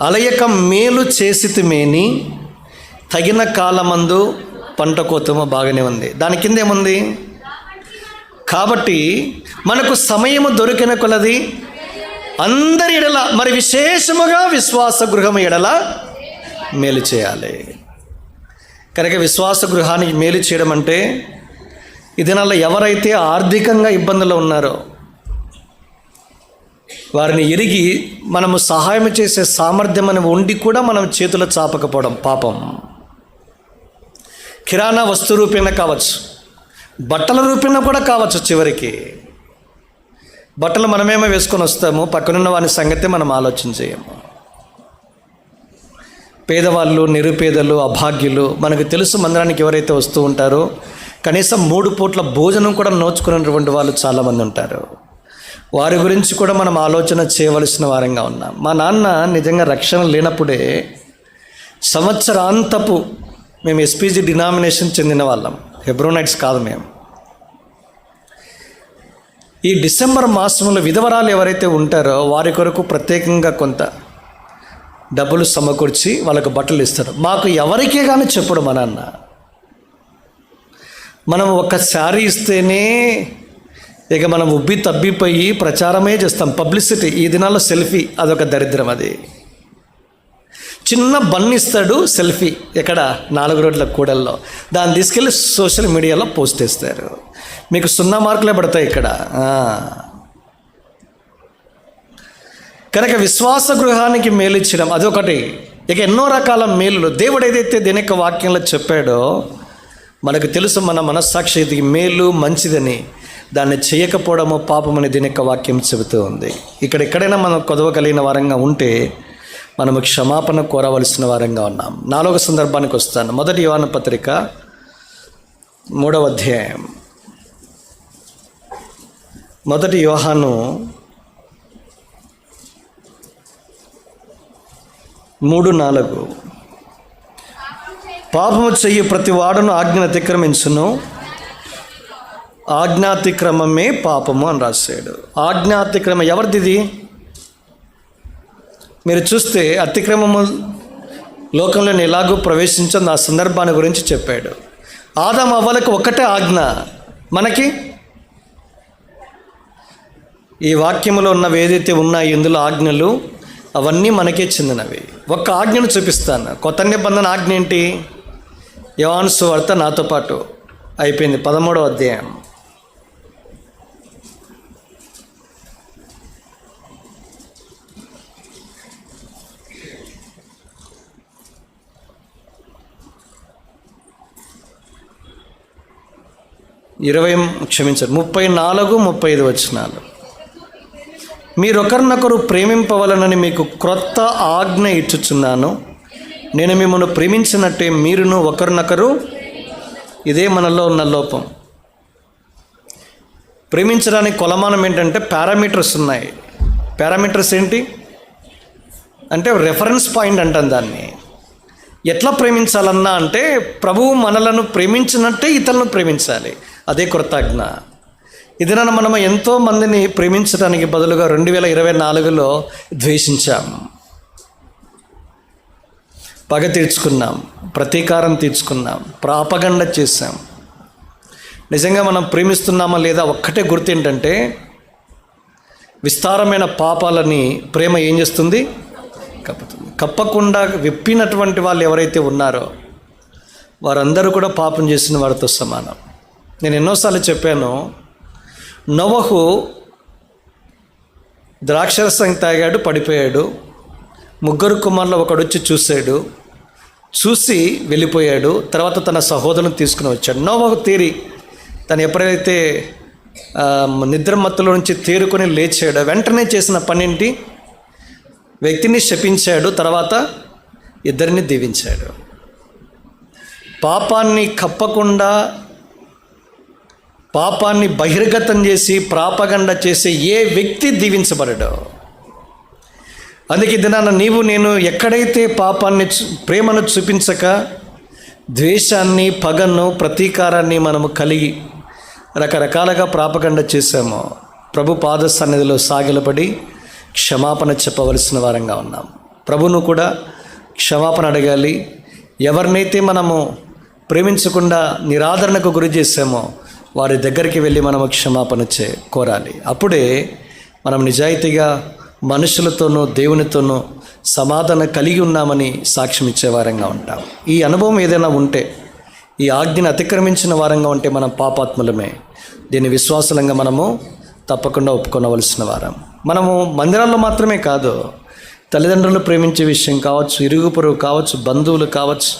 అలయక మేలు చేసితిమేని తగిన కాలమందు పంట కోతమో. బాగానే ఉంది. దాని కింద ఏముంది? కాబట్టి మనకు సమయము దొరికిన కొలది అందరి ఎడల, మరి విశేషముగా విశ్వాస గృహము ఎడల మేలు చేయాలి. కనుక విశ్వాస గృహానికి మేలు చేయడం అంటే ఈ దినాల్లో ఎవరైతే ఆర్థికంగా ఇబ్బందులు ఉన్నారో వారిని ఎరిగి మనము సహాయం చేసే సామర్థ్యం అని ఉండి కూడా మనం చేతులు చాపకపోవడం పాపం. కిరాణా వస్తు రూపేణ కావచ్చు, బట్టల రూపేణ కూడా కావచ్చు. చివరికి బట్టలు మనమేమో వేసుకొని వస్తాము, పక్కనున్న వారి సంగతి మనం ఆలోచన చేయము. పేదవాళ్ళు, నిరుపేదలు, అభాగ్యులు మనకు తెలుసు. మందిరానికి ఎవరైతే వస్తూ ఉంటారో కనీసం 3 పూట్ల భోజనం కూడా నోచుకున్నటువంటి వాళ్ళు చాలామంది ఉంటారు. వారి గురించి కూడా మనం ఆలోచన చేయవలసిన వారంగా ఉన్నాం. మా నాన్న నిజంగా రక్షణ లేనప్పుడే సంవత్సరాంతపు మేము ఎస్పీజీ డినామినేషన్ చెందిన వాళ్ళం, హెబ్రోనైట్స్ కాదు మేము. ఈ డిసెంబర్ మాసంలో విధవరాలు ఎవరైతే ఉంటారో వారి కొరకు ప్రత్యేకంగా కొంత డబ్బులు సమకూర్చి వాళ్ళకు బట్టలు ఇస్తారు. మాకు ఎవరికే కానీ చెప్పడు మా నాన్న. మనం ఒక శారీ ఇస్తేనే ఇక మనం ఉబ్బి తబ్బిపోయి ప్రచారమే చేస్తాం, పబ్లిసిటీ. ఈ దినాల్లో సెల్ఫీ అదొక దరిద్రం. అది చిన్న బన్ ఇస్తాడు, సెల్ఫీ ఎక్కడ 4 రోడ్ల కూడల్లో, దాన్ని తీసుకెళ్ళి సోషల్ మీడియాలో పోస్ట్ చేస్తారు. మీకు 0 మార్కులే పడతాయి ఇక్కడ. కనుక విశ్వాస గృహానికి మేలు ఇచ్చడం అదొకటి. ఇక ఎన్నో రకాల మేలులు దేవుడు ఏదైతే దీని యొక్క వాక్యంలో చెప్పాడో మనకు తెలుసు. మన మనస్సాక్షి ఇది మేలు మంచిదని, దాన్ని చేయకపోవడము పాపమని దీని యొక్క వాక్యం చెబుతూ ఉంది. ఎక్కడైనా మనం కొదవగలిగిన వారంగా ఉంటే మనము క్షమాపణ కోరవలసిన వారంగా ఉన్నాం. 4వ సందర్భానికి వస్తాను. 1 యోహాను పత్రిక 3వ అధ్యాయం. 1 యోహాను 3:4. పాపము చెయ్యి ప్రతి వాడును ఆజ్ఞను అతిక్రమించును, ఆజ్ఞాతిక్రమమే పాపము అని రాశాడు. ఆజ్ఞాతిక్రమం ఎవరిది? మీరు చూస్తే అతిక్రమము లోకంలో ఎలాగూ ప్రవేశించింది ఆ సందర్భాన్ని గురించి చెప్పాడు. ఆదాము అవ్వలకు ఒకటే ఆజ్ఞ, మనకి ఈ వాక్యములో ఉన్నవి ఏదైతే ఉన్నాయో ఇందులో ఆజ్ఞలు అవన్నీ మనకే చెందినవి. ఒక్క ఆజ్ఞను చూపిస్తాను. కొత్త నిబంధన ఆజ్ఞ ఏంటి? యోహాను సువార్త నాతో పాటు అయిపోయింది 13వ అధ్యాయం. 34, 35 వచనాలు. మీరొకరినొకరు ప్రేమింపవలనని మీకు క్రొత్త ఆజ్ఞ ఇచ్చుచున్నాను, నేను మిమ్మల్ని ప్రేమించినట్టే మీరును ఒకరినొకరు. ఇదే మనలో ఉన్న లోపం. ప్రేమించడానికి కొలమానం ఏంటంటే పారామీటర్స్ ఉన్నాయి. పారామీటర్స్ ఏంటి అంటే రెఫరెన్స్ పాయింట్ అంటాం దాన్ని. ఎట్లా ప్రేమించాలన్నా అంటే ప్రభువు మనలను ప్రేమించినట్టే ఇతరులను ప్రేమించాలి. అదే కృత ఆజ్ఞ. ఇదిన మనం ఎంతో మందిని ప్రేమించడానికి బదులుగా 2024లో ద్వేషించాం, పగ తీర్చుకున్నాం, ప్రతీకారం తీర్చుకున్నాం, ప్రాపగండ చేశాం. నిజంగా మనం ప్రేమిస్తున్నామా లేదా ఒక్కటే గుర్తు ఏంటంటే విస్తారమైన పాపాలని ప్రేమ ఏం చేస్తుంది? కప్పుతుంది. కప్పకుండా విప్పినటువంటి వాళ్ళు ఎవరైతే ఉన్నారో వారందరూ కూడా పాపం చేసిన వారితో సమానం. నేను ఎన్నోసార్లు చెప్పాను, నోవహు ద్రాక్షరసం తాగాడు, పడిపోయాడు. 3 కుమారులు ఒకడు వచ్చి చూసి వెళ్ళిపోయాడు. తర్వాత తన సహోదరుని తీసుకుని వచ్చాడు. నోవహు తను ఎప్పుడైతే నిద్రమత్తులో నుంచి తేరుకొని లేచాడో వెంటనే చేసిన పనేంటి? వ్యక్తిని శపించాడు, తర్వాత ఇద్దరిని దీవించాడు. పాపాన్ని కప్పకుండా, పాపాన్ని బహిర్గతం చేసి ప్రాపగండ చేసే ఏ వ్యక్తి దీవించబడడు. అందుకే దినాన నీవు నేను ఎక్కడైతే పాపాన్ని ప్రేమను చూపించక ద్వేషాన్ని, పగను, ప్రతీకారాన్ని మనము కలిగి రకరకాలుగా ప్రాపగండ చేశామో ప్రభు పాద సన్నిధిలో సాగిలపడి క్షమాపణ చెప్పవలసిన వారంగా ఉన్నాం. ప్రభును కూడా క్షమాపణ అడగాలి. ఎవరినైతే మనము ప్రేమించకుండా నిరాదరణకు గురి చేసామో వారి దగ్గరికి వెళ్ళి మనము క్షమాపణ కోరాలి. అప్పుడే మనం నిజాయితీగా మనుషులతోనూ దేవునితోనూ సమాధానం కలిగి ఉన్నామని సాక్ష్యం ఇచ్చే వారంగా ఉంటాం. ఈ అనుభవం ఏదైనా ఉంటే, ఈ ఆజ్ఞను అతిక్రమించిన వారంగా ఉంటే మనం పాపాత్ములమే. దీన్ని విశ్వాసంగా మనము తప్పకుండా ఒప్పుకొనవలసిన వారం. మనము మందిరాల్లో మాత్రమే కాదు, తల్లిదండ్రులు ప్రేమించే విషయం కావచ్చు, ఇరుగు పొరుగు కావచ్చు, బంధువులు కావచ్చు,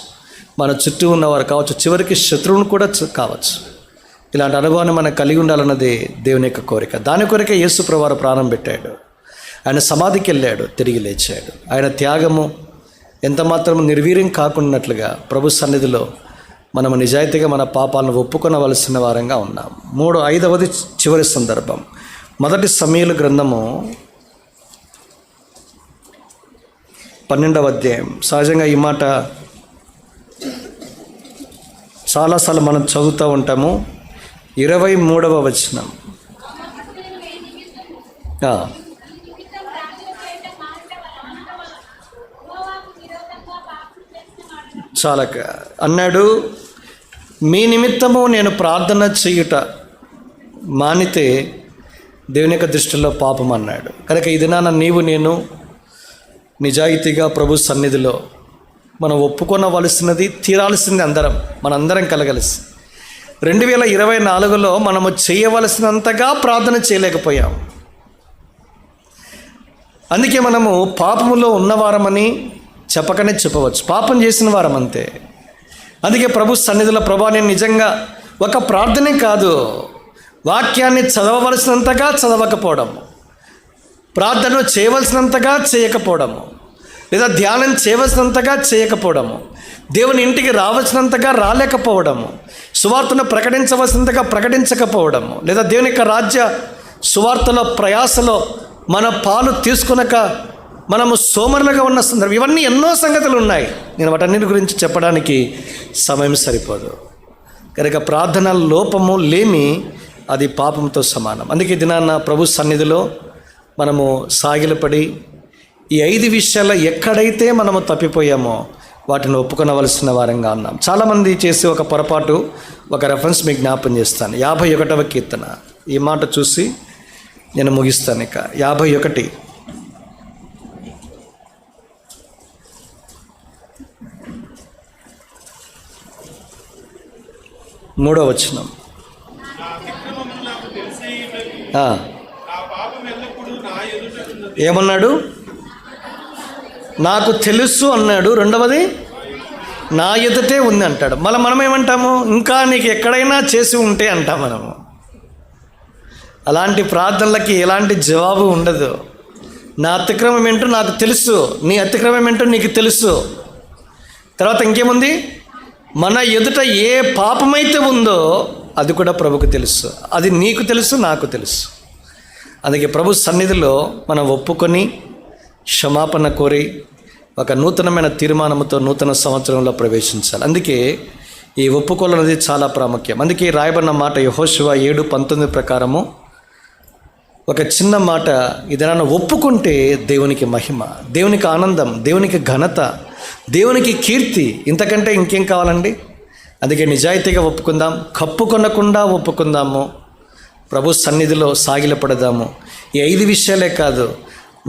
మన చుట్టూ ఉన్నవారు కావచ్చు, చివరికి శత్రువును కూడా కావచ్చు. ఇలాంటి అనుభవాన్ని మనం కలిగి ఉండాలన్నది దేవుని యొక్క కోరిక. దాని కొరకే యేసు ప్రభువారు ప్రాణం పెట్టాడు. ఆయన సమాధికి వెళ్ళాడు, తిరిగి లేచాడు. ఆయన త్యాగము ఎంత మాత్రం నిర్వీర్యం కాకున్నట్లుగా ప్రభు సన్నిధిలో మనము నిజాయితీగా మన పాపాలను ఒప్పుకొనవలసిన వారంగా ఉన్నాం. 5వది చివరి సందర్భం, 1 సమూయేలు గ్రంథము 12వ అధ్యాయం. సహజంగా ఈ మాట చాలాసార్లు మనం చదువుతూ ఉంటాము. 23వ వచనం. చాలా అన్నాడు, మీ నిమిత్తము నేను ప్రార్థన చేయుట మానితే దేవుని యొక్క దృష్టిలో పాపం అన్నాడు. కనుక ఈ దినాన నీవు నేను నిజాయితీగా ప్రభు సన్నిధిలో మనం ఒప్పుకొనవలసినది, తీరాల్సింది మనందరం కలగలిసి. 2024లో మనము చేయవలసినంతగా ప్రార్థన చేయలేకపోయాం. అందుకే మనము పాపములో ఉన్నవారమని చెప్పకనే చెప్పవచ్చు, పాపం చేసిన వారం అంతే. అందుకే ప్రభు సన్నిధిలో, ప్రభా నేను నిజంగా ఒక ప్రార్థనే కాదు, వాక్యాన్ని చదవవలసినంతగా చదవకపోవడము, ప్రార్థన చేయవలసినంతగా చేయకపోవడము, లేదా ధ్యానం చేయవలసినంతగా చేయకపోవడము, దేవుని ఇంటికి రావాల్సినంతగా రాలేకపోవడము, సువార్తను ప్రకటించవలసినంతగా ప్రకటించకపోవడము, లేదా దేవుని యొక్క రాజ్య సువార్తలో ప్రయాసలో మన పాలు తీసుకునక మనము సోమరులుగా ఉన్న సందర్భం. ఇవన్నీ ఎన్నో సంగతులు ఉన్నాయి. నేను వాటన్నిటి గురించి చెప్పడానికి సమయం సరిపోదు. కనుక ప్రార్థన లోపము లేమి అది పాపంతో సమానం. అందుకే దినాన్న ప్రభు సన్నిధిలో మనము సాగిలపడి ఈ 5 విషయాల్లో ఎక్కడైతే మనము తప్పిపోయామో వాటిని ఒప్పుకొనవలసిన వారంగా ఉన్నాం. చాలామంది చేసే ఒక పొరపాటు, ఒక రెఫరెన్స్ మీకు జ్ఞాపం చేస్తాను. 51వ కీర్తన. ఈ మాట చూసి నేను ముగిస్తాను. ఇక 51 3వ వచనం. ఏమన్నాడు? నాకు తెలుసు అన్నాడు. రెండవది నా ఎదుటే ఉంది అంటాడు. మళ్ళీ మనం ఏమంటాము? ఇంకా నీకు ఎక్కడైనా చేసి ఉంటే అంటాం మనము. అలాంటి ప్రార్థనలకి ఎలాంటి జవాబు ఉండదు. నా అతిక్రమం ఏంటో నాకు తెలుసు, నీ అతిక్రమం ఏంటో నీకు తెలుసు. తర్వాత ఇంకేముంది? మన ఎదుట ఏ పాపమైతే ఉందో అది కూడా ప్రభుకు తెలుసు. అది నీకు తెలుసు, నాకు తెలుసు. అందుకే ప్రభు సన్నిధిలో మనం ఒప్పుకొని క్షమాపణ కోరి ఒక నూతనమైన తీర్మానంతో నూతన సంవత్సరంలో ప్రవేశించాలి. అందుకే ఈ ఒప్పుకోలు అనేది చాలా ప్రాముఖ్యం. అందుకే రాయబడిన మాట యెహోషువ 7:19 ప్రకారము ఒక చిన్న మాట, ఇదైనా ఒప్పుకుంటే దేవునికి మహిమ, దేవునికి ఆనందం, దేవునికి ఘనత, దేవునికి కీర్తి. ఇంతకంటే ఇంకేం కావాలండి? అందుకే నిజాయితీగా ఒప్పుకుందాం, కప్పుకొనకుండా ఒప్పుకుందాము, ప్రభు సన్నిధిలో సాగిలపడదాము. ఈ 5 విషయాలే కాదు,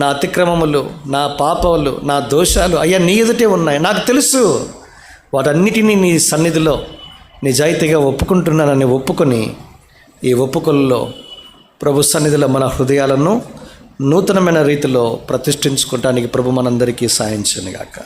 నా అతిక్రమములు, నా పాపాలు, నా దోషాలు అయ్యా నీ ఎదుటే ఉన్నాయి, నాకు తెలుసు, వాటన్నిటినీ నీ సన్నిధిలో నిజాయితీగా ఒప్పుకుంటున్నానని ఒప్పుకొని ఈ ఒప్పుకొల్లో ప్రభు సన్నిధిలో మన హృదయాలను నూతనమైన రీతిలో ప్రతిష్ఠించుకోవటానికి ప్రభు మనందరికీ సాయం చేయనుగాక.